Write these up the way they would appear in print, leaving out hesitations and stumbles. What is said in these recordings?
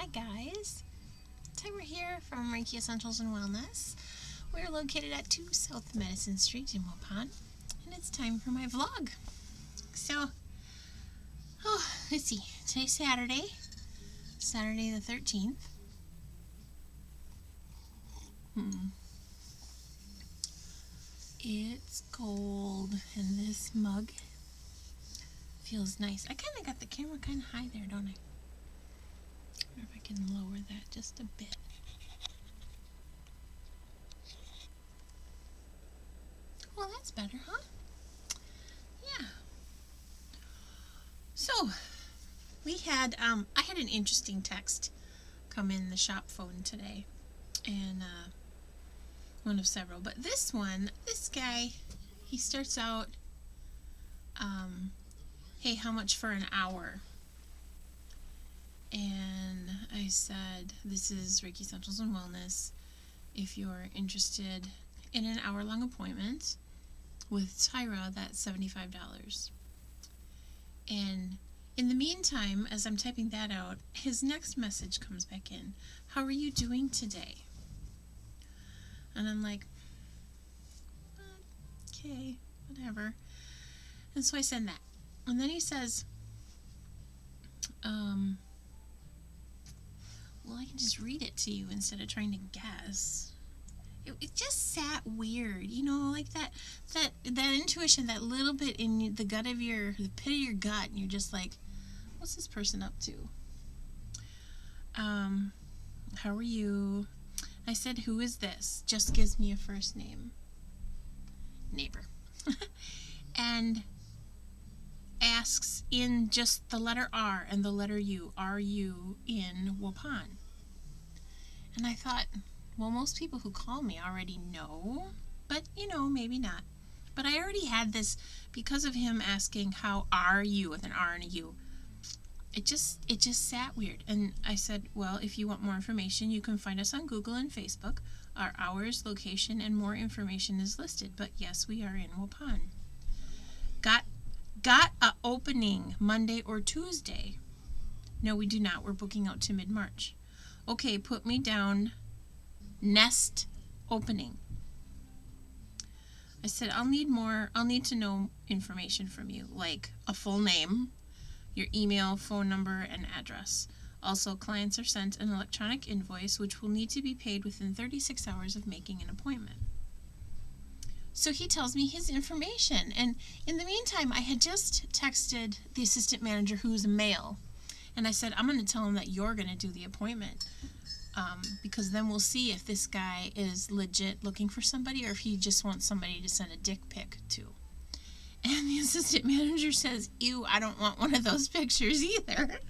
Hi guys, Tyra here from ReikiEssentials and Wellness. We're located at 2 South Medicine Street in Waupun, and it's time for my vlog. So, let's see, today's Saturday the 13th. It's cold, and this mug feels nice. I kind of got the camera kind of high there, don't I? I wonder if I can lower that just a bit. Well, that's better, huh? Yeah. So, we had, I had an interesting text come in the shop phone today, and, one of several, but this guy, he starts out, hey, how much for an hour? And I said, this is ReikiEssentials and Wellness. If you're interested in an hour-long appointment with Tyra, that's $75. And in the meantime, as I'm typing that out, his next message comes back in. How are you doing today? And I'm like, okay, whatever. And so I send that. And then he says, well, I can just read it to you instead of trying to guess. It just sat weird, you know, like that intuition, that little bit in the pit of your gut, and you're just like, what's this person up to? How are you? I said, who is this? Just gives me a first name. Neighbor. And asks in just the letter R and the letter U, are you in Waupun? And I thought, well, most people who call me already know, but, you know, maybe not. But I already had this, because of him asking, how are you, with an R and a U. It just sat weird. And I said, well, if you want more information, you can find us on Google and Facebook. Our hours, location, and more information is listed. But yes, we are in Waupun. Got a opening Monday or Tuesday? No, we do not. We're booking out to mid-March. Okay, put me down. Nest opening. I said, I'll need to know information from you, like a full name, your email, phone number, and address. Also, clients are sent an electronic invoice, which will need to be paid within 36 hours of making an appointment. So he tells me his information, and in the meantime, I had just texted the assistant manager, who's a male, and I said, I'm going to tell him that you're going to do the appointment, because then we'll see if this guy is legit looking for somebody, or if he just wants somebody to send a dick pic to. And the assistant manager says, ew, I don't want one of those pictures either.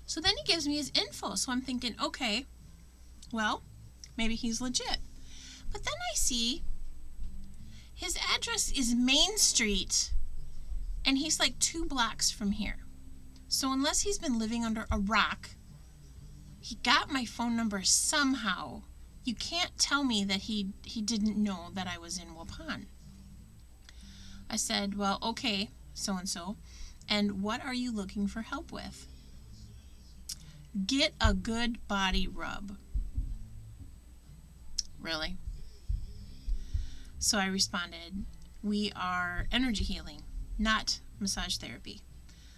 So then he gives me his info, so I'm thinking, okay, well, maybe he's legit. But then I see his address is Main Street, and he's like 2 blocks from here. So unless he's been living under a rock, he got my phone number somehow. You can't tell me that he didn't know that I was in Waupun. I said, well, okay, so-and-so, and what are you looking for help with? Get a good body rub. Really? So I responded, we are energy healing, not massage therapy.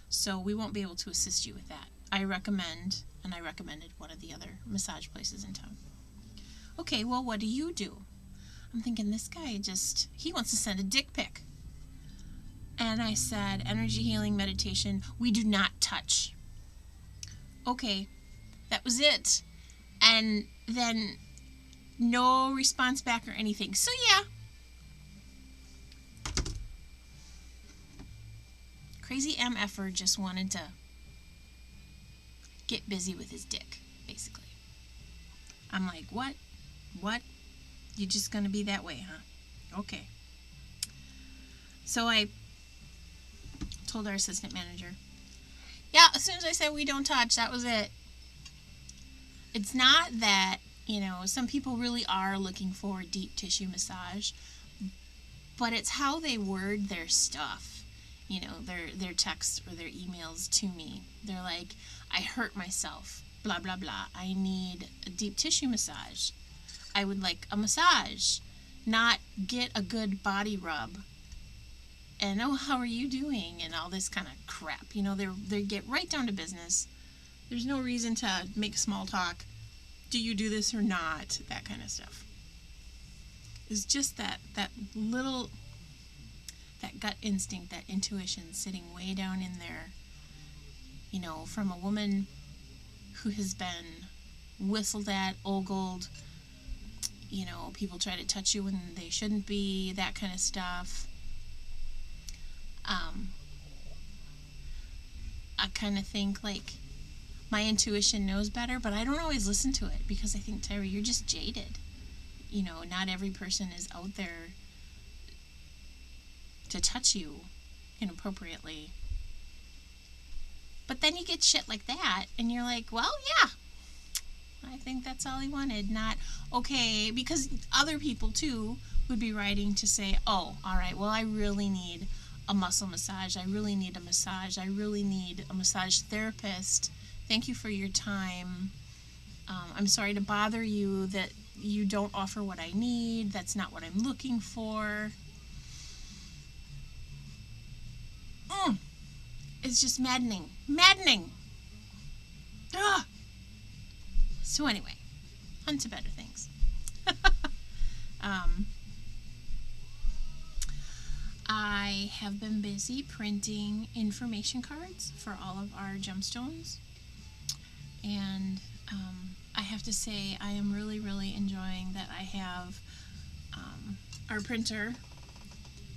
So we won't be able to assist you with that. I recommended one of the other massage places in town. Okay, well, what do you do? I'm thinking, this guy he wants to send a dick pic. And I said, energy healing, meditation, we do not touch. Okay, that was it. And then no response back or anything. So yeah. Crazy MFer just wanted to get busy with his dick, basically. I'm like, what? What? You're just gonna be that way, huh? Okay. So I told our assistant manager, yeah, as soon as I said we don't touch, that was it. It's not that, you know, some people really are looking for deep tissue massage, but it's how they word their stuff. their texts or their emails to me. They're like, I hurt myself, blah, blah, blah. I need a deep tissue massage. I would like a massage, not get a good body rub. And, oh, how are you doing? And all this kind of crap. They get right down to business. There's no reason to make small talk. Do you do this or not? That kind of stuff. It's just that little, that gut instinct, that intuition sitting way down in there, from a woman who has been whistled at, ogled, people try to touch you when they shouldn't be, that kind of stuff. I kind of think like my intuition knows better, but I don't always listen to it because I think, Tyra, you're just jaded. Not every person is out there to touch you inappropriately. But then you get shit like that, and you're like, well, yeah, I think that's all he wanted. Not, okay, because other people, too, would be writing to say, oh, all right, well, I really need a muscle massage. I really need a massage. I really need a massage therapist. Thank you for your time. I'm sorry to bother you that you don't offer what I need. That's not what I'm looking for. It's just maddening. Maddening! Ugh! So anyway, on to better things. I have been busy printing information cards for all of our gemstones. And I have to say I am really, really enjoying that I have our printer.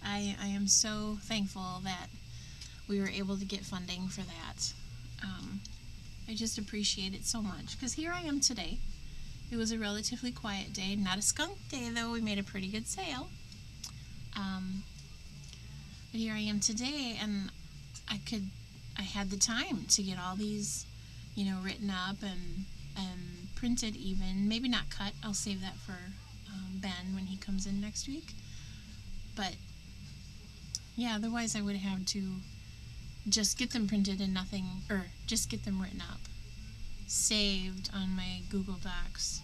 I am so thankful that we were able to get funding for that. I just appreciate it so much because here I am today. It was a relatively quiet day, not a skunk day though. We made a pretty good sale. But here I am today, and I had the time to get all these, written up and printed even. Maybe not cut. I'll save that for Ben when he comes in next week. But yeah, otherwise I would have to just get them printed and nothing, or just get them written up, saved on my Google Docs,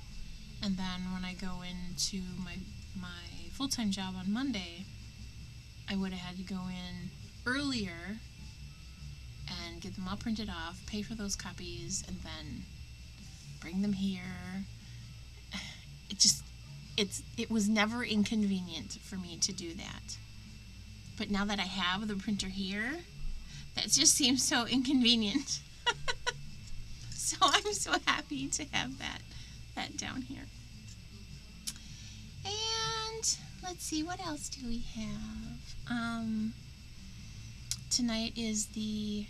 and then when I go into my full-time job on Monday, I would have had to go in earlier and get them all printed off, pay for those copies, and then bring them here. It was never inconvenient for me to do that. But now that I have the printer here, that just seems so inconvenient. So I'm so happy to have that down here. And let's see, what else do we have? Tonight is the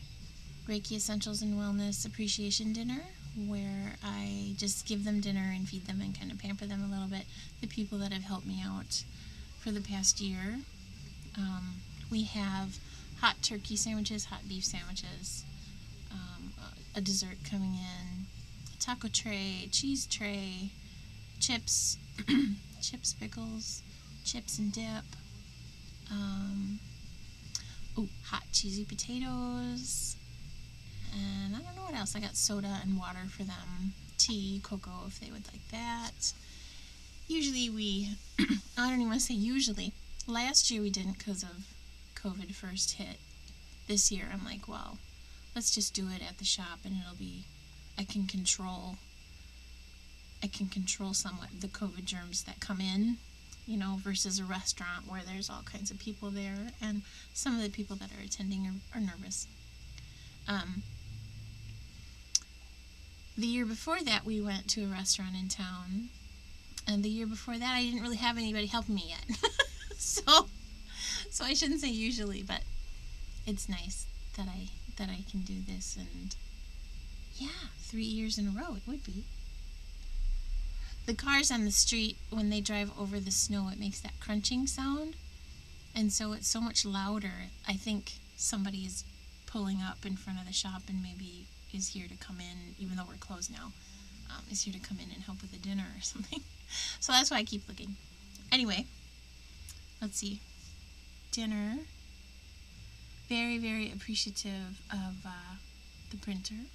ReikiEssentials and Wellness Appreciation Dinner, where I just give them dinner and feed them and kind of pamper them a little bit. The people that have helped me out for the past year. We have hot turkey sandwiches, hot beef sandwiches, a dessert coming in, a taco tray, cheese tray, chips, pickles, chips and dip, hot cheesy potatoes, and I don't know what else. I got soda and water for them, tea, cocoa if they would like that. Usually I don't even want to say usually. Last year we didn't because of COVID first hit. This year I'm like, well, let's just do it at the shop and I can control somewhat the COVID germs that come in, versus a restaurant where there's all kinds of people there and some of the people that are attending are nervous. The year before that we went to a restaurant in town, and the year before that I didn't really have anybody helping me yet. So I shouldn't say usually, but it's nice that I can do this, and yeah, 3 years in a row it would be. The cars on the street, when they drive over the snow, it makes that crunching sound, and so it's so much louder. I think somebody is pulling up in front of the shop and maybe is here to come in, even though we're closed now, is here to come in and help with the dinner or something. So that's why I keep looking. Anyway, let's see. Dinner. Very, very appreciative of the printer.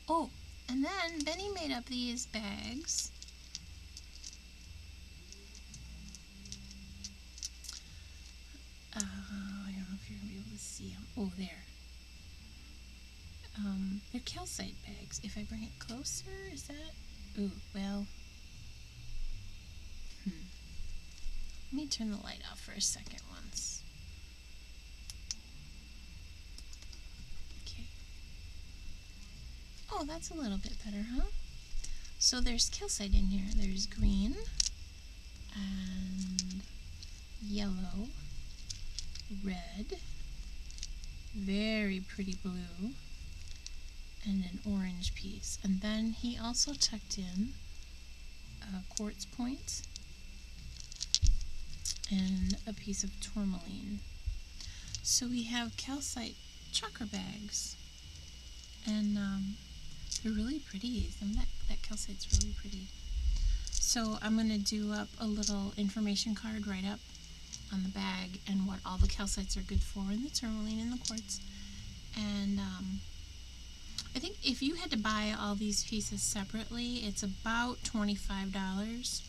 Oh, and then Benny made up these bags. I don't know if you're going to be able to see them. Oh, there. They're calcite bags. If I bring it closer, is that... Ooh, well... Let me turn the light off for a second once. Okay. Oh, that's a little bit better, huh? So there's calcite in here. There's green and yellow, red, very pretty blue, and an orange piece. And then he also tucked in a quartz point and a piece of tourmaline. So we have calcite chakra bags, and they're really pretty. That calcite's really pretty. So I'm going to do up a little information card right up on the bag and what all the calcites are good for, and the tourmaline and the quartz. And I think if you had to buy all these pieces separately, it's about $25.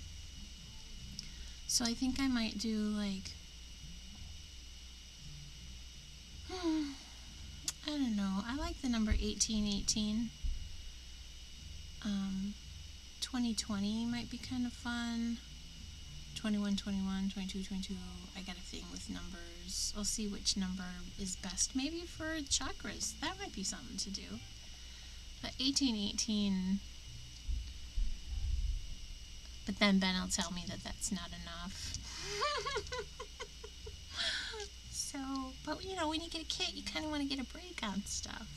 So I think I might do like, I don't know, I like the number 1818. 2020 might be kind of fun. 2121, 2222. I got a thing with numbers. I'll see which number is best. Maybe for chakras. That might be something to do. But 1818. But then Ben will tell me that that's not enough. So, but you know, when you get a kit, you kind of want to get a break on stuff.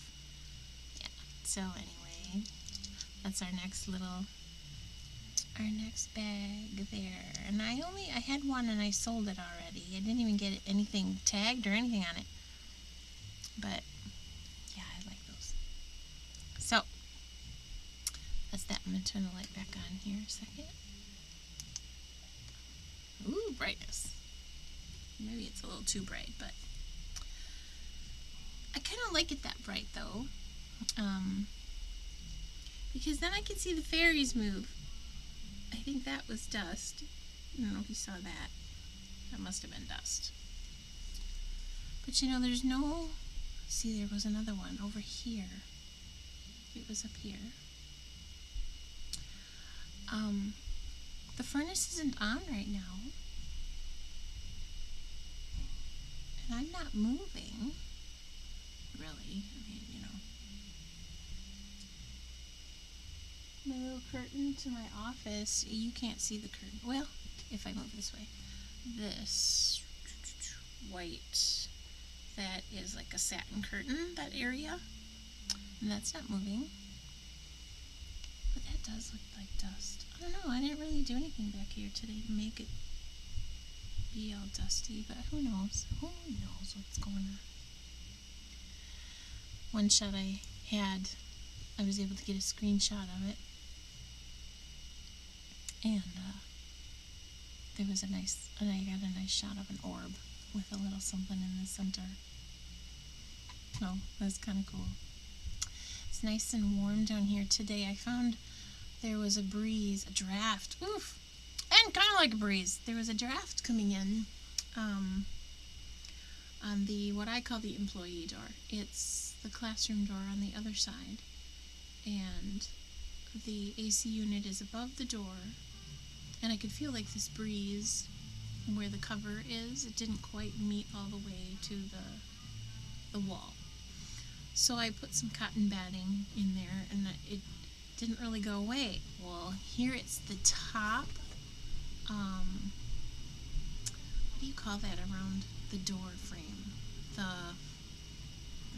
Yeah. So anyway, that's our next bag there. And I had one and I sold it already. I didn't even get anything tagged or anything on it. But yeah, I like those. So that's that. I'm going to turn the light back on here a second. Ooh, brightness. Maybe it's a little too bright, but I kind of like it that bright though. Because then I can see the fairies move. I think that was dust. I don't know if you saw that. That must have been dust. But you know, there's no... See, there was another one over here. It was up here. The furnace isn't on right now. And I'm not moving. Really. I mean, you know. My little curtain to my office, you can't see the curtain. Well, if I move this way. This white, that is like a satin curtain, that area. And that's not moving. But that does look like dust. I don't know, I didn't really do anything back here today to make it be all dusty, but who knows? Who knows what's going on? One shot I had, I was able to get a screenshot of it. And there was I got a nice shot of an orb with a little something in the center. Oh, that's kind of cool. It's nice and warm down here today. I found there was a breeze, a draft, oof, and kind of like a breeze. There was a draft coming in on the, what I call the employee door. It's the classroom door on the other side. And the AC unit is above the door. And I could feel like this breeze where the cover is. It didn't quite meet all the way to the wall. So I put some cotton batting in there, and it didn't really go away. Well, here it's the top, what do you call that around the door frame? The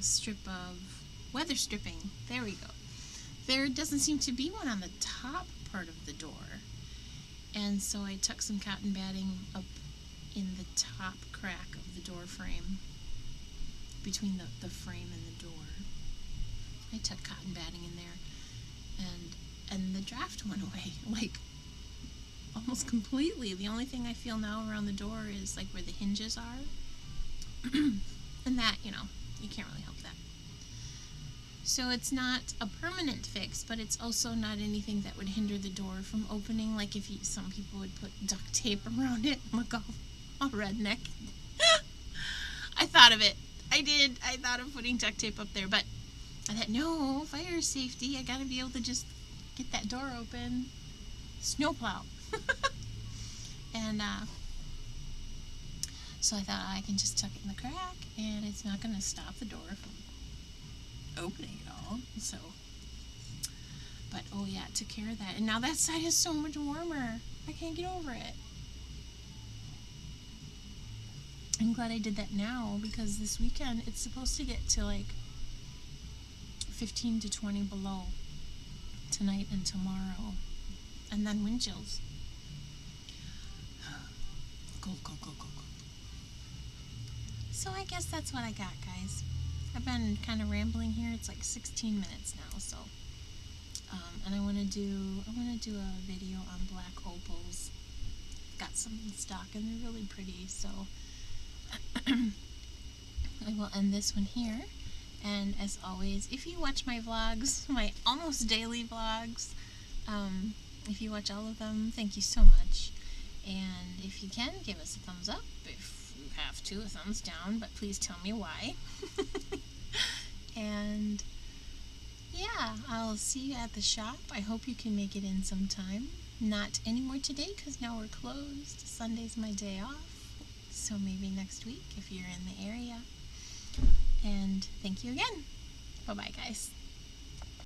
strip of weather stripping. There we go. There doesn't seem to be one on the top part of the door. And so I tucked some cotton batting up in the top crack of the door frame, between the frame and the door. I tucked cotton batting in there, and the draft went away, like, almost completely. The only thing I feel now around the door is, like, where the hinges are. And that, you can't really help that. So it's not a permanent fix, but it's also not anything that would hinder the door from opening. Like if some people would put duct tape around it. I'm like, all redneck. I thought of it. I did. I thought of putting duct tape up there, but I thought, no, fire safety. I gotta be able to just get that door open. Snowplow. And so I thought I can just tuck it in the crack, and it's not gonna stop the door from opening at all. So, but oh yeah, it took care of that. And now that side is so much warmer. I can't get over it. I'm glad I did that now, because this weekend it's supposed to get to like 15 to 20 below tonight and tomorrow, and then wind chills. Cold. So I guess that's what I got, guys. I've been kind of rambling here. It's like 16 minutes now, so and I want to do a video on black opals. Got some in stock and they're really pretty, so I will end this one here. And as always, if you watch my vlogs, my almost daily vlogs, if you watch all of them, thank you so much. And if you can, give us a thumbs up. If you have to, a thumbs down, but please tell me why. And yeah, I'll see you at the shop. I hope you can make it in sometime. Not anymore today, because now we're closed. Sunday's my day off. So maybe next week if you're in the area. And thank you again. Bye-bye, guys.